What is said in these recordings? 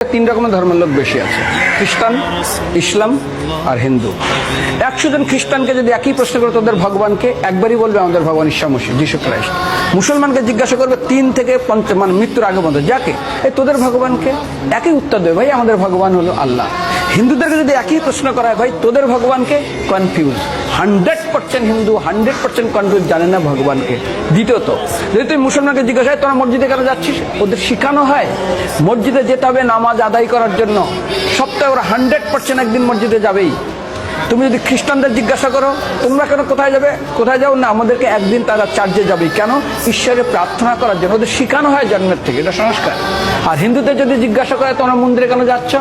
তিন রকমের ধর্মের লোক বেশি আছে, খ্রিস্টান, ইসলাম আর হিন্দু। 100 জন খ্রিস্টানকে যদি একই প্রশ্ন করে তোদের ভগবানকে, একবারই বলবে আমাদের ভগবান ঈসা মসীহ, যিশু খ্রাইস্ট। মুসলমানকে জিজ্ঞাসা করবে 3 থেকে 5 মানে মৃত্যুর আগে পর্যন্ত, যাকে এই তোদের ভগবানকে, একই উত্তর দেবে, ভাই আমাদের ভগবান হলো আল্লাহ। হিন্দুদেরকে যদি একই প্রশ্ন করা হয়, ভাই তোদের ভগবানকে, কনফিউজ। 100% হিন্দু 100% কনফিউজ, জানে না ভগবানকে। দ্বিতীয়ত, যদি তুই মুসলমানকে জিজ্ঞাসা হয় তোরা মসজিদে কেন যাচ্ছিস, ওদের শিখানো হয় মসজিদে যেতে হবে নামাজ আদায় করার জন্য। সপ্তাহে ওরা 100% একদিন মসজিদে যাবেই। তুমি যদি খ্রিস্টানদের জিজ্ঞাসা করো তোমরা কেন কোথায় যাবে, কোথায় যাও না, আমাদেরকে একদিন তারা চার্চে যাবে। কেন? ঈশ্বরে প্রার্থনা করার জন্য, ওদের শিখানো হয় জন্মের থেকে, এটা সংস্কার। আর হিন্দুদের যদি জিজ্ঞাসা করে তোমরা মন্দিরে কেন যাচ্ছ,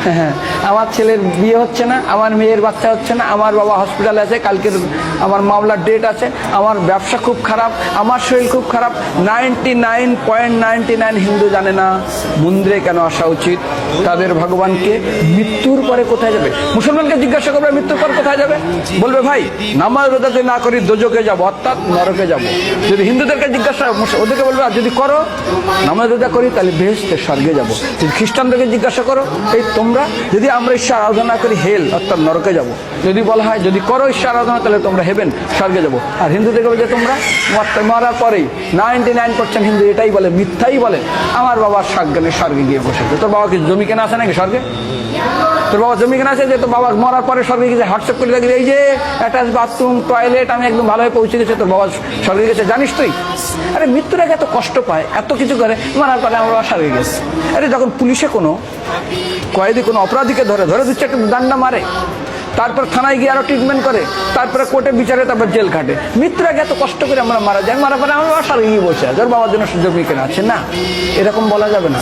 হ্যাঁ আমার ছেলের বিয়ে হচ্ছে না, আমার মেয়ের বাচ্চা হচ্ছে না, আমার বাবা হসপিটালে আছে, কালকের আমার মামলার ডেট আছে, আমার ব্যবসা খুব খারাপ, আমার শরীর খুব খারাপ। 99.99 হিন্দু জানে না মন্দিরে কেন আসা উচিত, তাদের ভগবানকে মৃত্যুর পরে কোথায় যাবে। মুসলমানকে জিজ্ঞাসা করবে মৃত্যুর পর কোথায় যাবে, বলবে ভাই নামাজ রোজা যদি না করি দোজকে যাব, অর্থাৎ নরকে যাব। যদি হিন্দুদেরকে জিজ্ঞাসা, ওদেরকে বলবে আর যদি করো নামাজ রোজা করি তাহলে বেহেশতে স্বর্গে যাব। যদি খ্রিস্টানদেরকে জিজ্ঞাসা করো, এই তোমরা যদি আমরা ঈশ্বর আরাধনা করি হেল অর্থাৎ নরকে যাব। যদি বলা হয় যদি করো ঈশ্বর আরাধনা তাহলে তোমরা হেভেন স্বর্গে যাব। আর হিন্দুদেরকে বলছে তোমরা মরার পরেই 99% হিন্দু এটাই বলে, মিথ্যাই বলে, আমার বাবার স্বর্গে গিয়ে বসেছে। তোর বাবা কি জমি কেনা আছে নাকি স্বর্গে? তোর বাবা জমি কেনা আছে যে তোর বাবা মরার পরে স্বর্গে গেছে হোয়াটসঅ্যাপ করে দেখি এই যে অ্যাটাচ বাথরুম টয়লেট আমি একদম ভালোভাবে পৌঁছে গেছে, তোর বাবা স্বর্গে গেছে জানিস তুই? আরে মৃত্যুর আগে এত কষ্ট পায়, এত কিছু করে, মরার পরে আমার বাবা স্বর্গে গেছে। আরে যখন পুলিশে কোনো কয়েদি কোনো অপরাধীকে ধরে 2-4টা ডান্ডা মারে, তারপর থানায় গিয়ে আরো ট্রিটমেন্ট করে, তারপরে কোর্টে বিচারে, তারপর জেল খাটে, মৃত্যুর আগে এত কষ্ট করে আমরা মারা যাই, মারা পরে আমার বাবা স্বর্গে গিয়ে বসে আছে, ওর বাবার জন্য জমি কেনা আছে না, এরকম বলা যাবে না।